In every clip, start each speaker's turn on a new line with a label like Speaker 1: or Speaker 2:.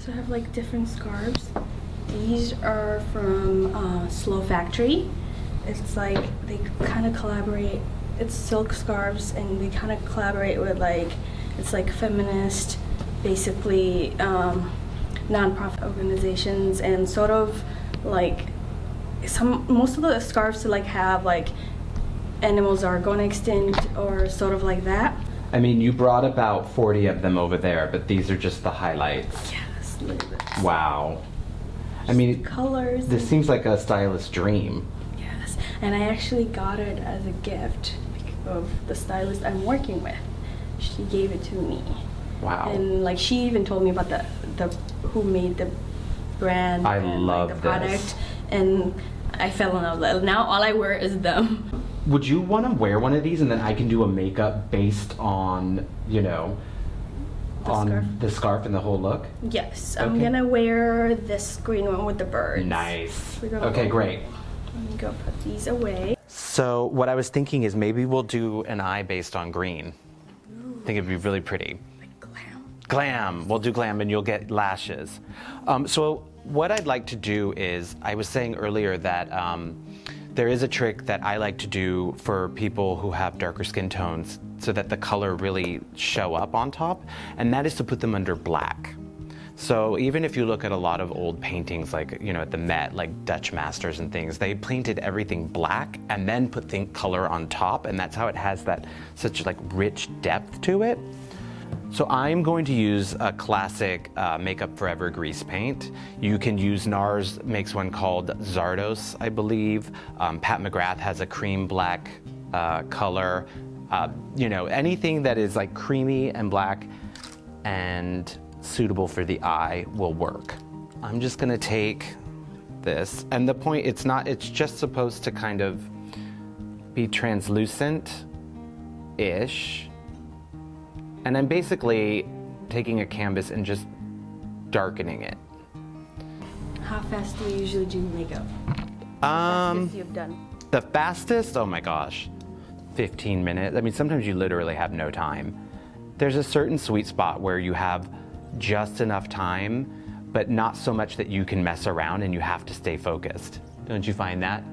Speaker 1: So I have like different scarves. These are from Slow Factory. It's like they kind of collaborate. It's silk scarves, and they kind of collaborate with like, it's like feminist, basically non-profit organizations, and sort of like most of the scarves to like have like animals are going extinct or sort of like that.
Speaker 2: I mean, you brought about 40 of them over there, but these are just the highlights.
Speaker 1: Yes, look at this.
Speaker 2: Wow. I mean,
Speaker 1: Colors.
Speaker 2: This seems like a stylist's dream.
Speaker 1: Yes, and I actually got it as a gift of the stylist I'm working with. She gave it to me.
Speaker 2: Wow.
Speaker 1: And like she even told me about the who made the brand and
Speaker 2: love
Speaker 1: like, the product,
Speaker 2: this.
Speaker 1: and I fell in love. Now all I wear is them.
Speaker 2: Would you want to wear one of these and then I can do a makeup based on, you know, the scarf and the whole look?
Speaker 1: Yes,
Speaker 2: Okay.
Speaker 1: I'm gonna wear this green one with the birds.
Speaker 2: Nice. Okay, great.
Speaker 1: Let me go put these away.
Speaker 2: So what I was thinking is maybe we'll do an eye based on green. I think it'd be really pretty.
Speaker 1: Like glam.
Speaker 2: Glam. We'll do glam and you'll get lashes. So what I'd like to do is, I was saying earlier that there is a trick that I like to do for people who have darker skin tones so that the color really show up on top, and that is to put them under black. So even if you look at a lot of old paintings, like, you know, at the Met, like Dutch masters and things, they painted everything black and then put color on top, and that's how it has that such like rich depth to it. So I'm going to use a classic Makeup Forever grease paint. You can use NARS makes one called Zardos, I believe. Pat McGrath has a cream black color. You know, anything that is like creamy and black and suitable for the eye will work. I'm just gonna take this, and the point, it's just supposed to kind of be translucent-ish. And I'm basically taking a canvas and just darkening it.
Speaker 1: How fast do you usually do makeup? Fastest you've done?
Speaker 2: The fastest, oh my gosh, 15 minutes. I mean, sometimes you literally have no time. There's a certain sweet spot where you have just enough time, but not so much that you can mess around and you have to stay focused. Don't you find that?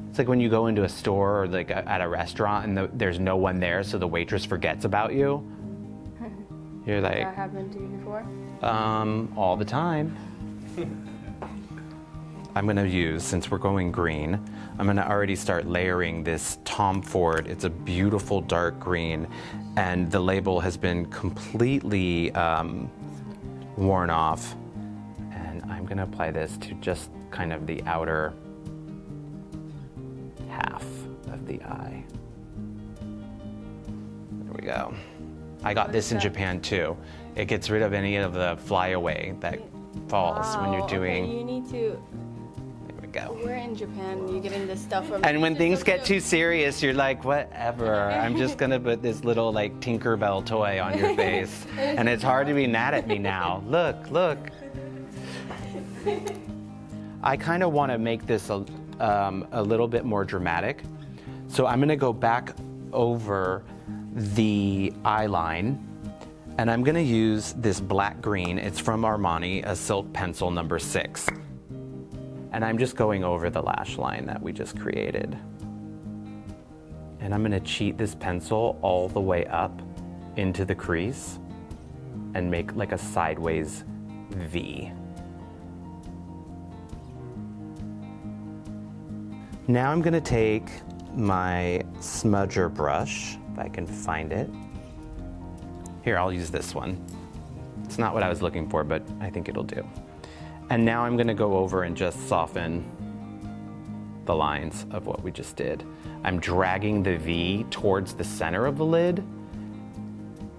Speaker 2: It's like when you go into a store or like at a restaurant and there's no one there, so the waitress forgets about you. You're like,
Speaker 1: That happened to you before?
Speaker 2: all the time. I'm gonna use, since we're going green, I'm gonna already start layering this Tom Ford. It's a beautiful dark green, and the label has been completely worn off. And I'm gonna apply this to just kind of the outer half of the eye. There we go. I got this in Japan too. It gets rid of any of the flyaway that falls when you're doing.
Speaker 1: Okay, you need to.
Speaker 2: There we go.
Speaker 1: We're in Japan. You're getting this stuff from.
Speaker 2: And when things get too serious, you're like, whatever. I'm just gonna put this little like Tinkerbell toy on your face, and it's hard to be mad at me now. Look, look. I kind of want to make this a little bit more dramatic, so I'm gonna go back over the eye line, and I'm gonna use this black green. It's from Armani, a silk pencil number 6. And I'm just going over the lash line that we just created. And I'm gonna cheat this pencil all the way up into the crease and make like a sideways V. Now I'm gonna take my smudger brush, if I can find it. Here, I'll use this one. It's not what I was looking for, but I think it'll do. And now I'm gonna go over and just soften the lines of what we just did. I'm dragging the V towards the center of the lid.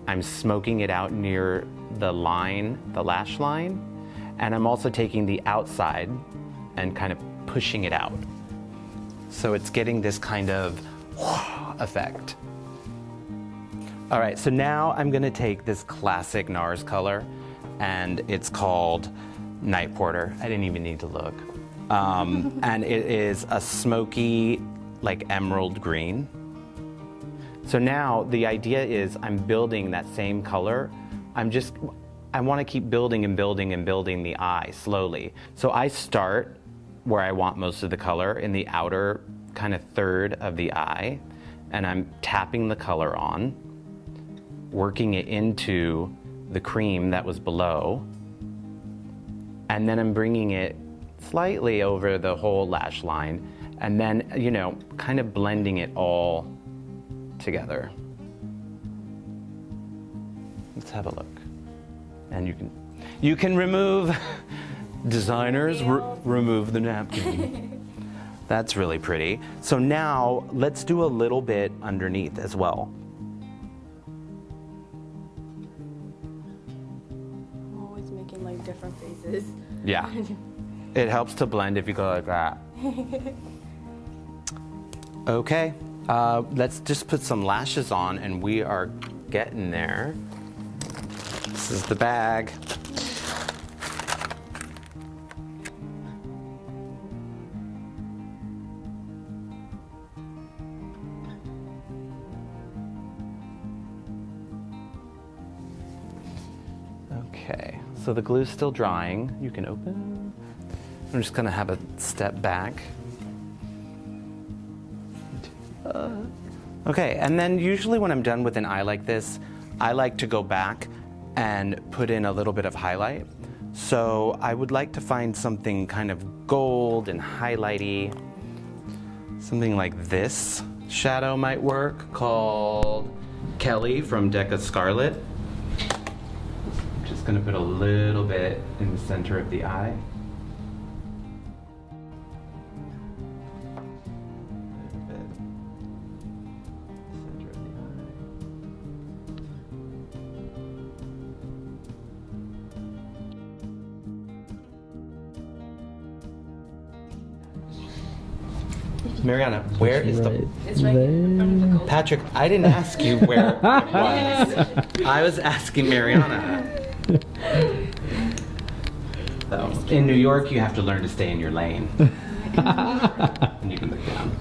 Speaker 2: I'm smoking it out near the line, the lash line, and I'm also taking the outside and kind of pushing it out. So it's getting this kind of effect. All right, so now I'm gonna take this classic NARS color, and it's called Night Porter. I didn't even need to look. And it is a smoky, like emerald green. So now the idea is I'm building that same color. I want to keep building and building and building the eye slowly. So I start where I want most of the color in the outer kind of third of the eye, and I'm tapping the color on, working it into the cream that was below, and then I'm bringing it slightly over the whole lash line, and then, you know, kind of blending it all together. Let's have a look. And you can remove, designers, remove the napkin. That's really pretty. So now let's do a little bit underneath as well.
Speaker 1: I'm always making like different faces.
Speaker 2: Yeah. It helps to blend if you go like that. Okay, let's just put some lashes on and we are getting there. This is the bag. Okay, so the glue's still drying. You can open. I'm just gonna have a step back. Okay, and then usually when I'm done with an eye like this, I like to go back and put in a little bit of highlight. So I would like to find something kind of gold and highlighty. Something like this shadow might work, called Kelly from Decca Scarlet. I'm just gonna put a little bit in the center of the eye. Mariana, where is the...
Speaker 1: It's right here in front of the gold.
Speaker 2: Patrick, I didn't ask you where it was. I was asking Mariana. So, in New York, you have to learn to stay in your lane. And you can look down.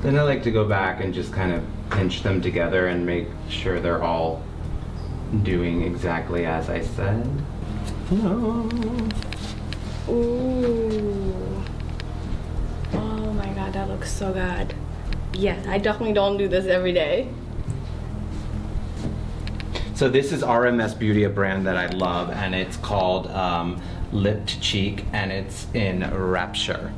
Speaker 2: Then I like to go back and just kind of pinch them together and make sure they're all doing exactly as I said. No.
Speaker 1: Ooh. Oh my god, that looks so good. Yes, I definitely don't do this every day.
Speaker 2: So this is RMS Beauty, a brand that I love, and it's called Lip to Cheek, and it's in Rapture.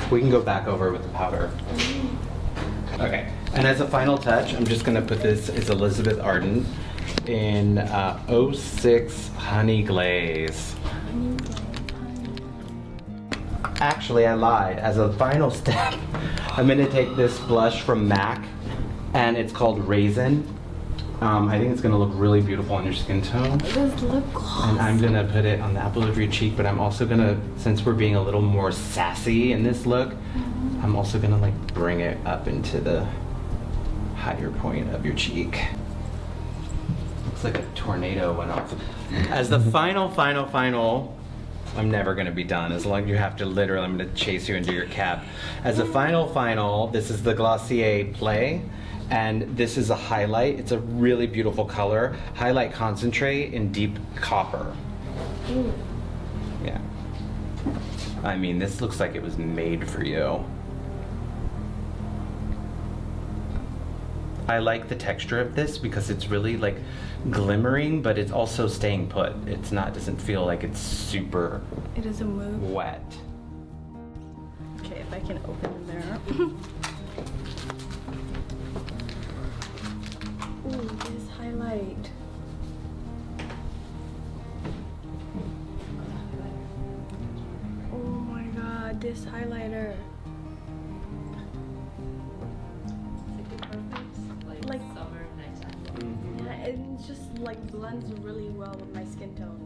Speaker 2: We can go back over with the powder. Okay, and as a final touch, I'm just gonna put this, it's Elizabeth Arden in 06 Honey Glaze. Actually, I lied. As a final step, I'm gonna take this blush from MAC, and it's called Raisin. I think it's gonna look really beautiful on your skin tone.
Speaker 1: It does lip gloss.
Speaker 2: And I'm gonna put it on the apple of your cheek, but I'm also gonna, since we're being a little more sassy in this look, I'm also gonna like bring it up into the higher point of your cheek. Looks like a tornado went off. As the final, I'm never gonna be done. As long as you have to literally, I'm gonna chase you into your cap. As a final, this is the Glossier Play. And this is a highlight. It's a really beautiful color. Highlight concentrate in deep copper.
Speaker 1: Ooh.
Speaker 2: Yeah. I mean, this looks like it was made for you. I like the texture of this because it's really like glimmering, but it's also staying put. It's not, doesn't feel like it's super
Speaker 1: It doesn't move.
Speaker 2: wet.
Speaker 1: Okay, if I can open the mirror. Ooh, this highlight. Oh my god, this highlighter. Like
Speaker 3: summer, nighttime.
Speaker 1: yeah, it just like blends really well with my skin tone.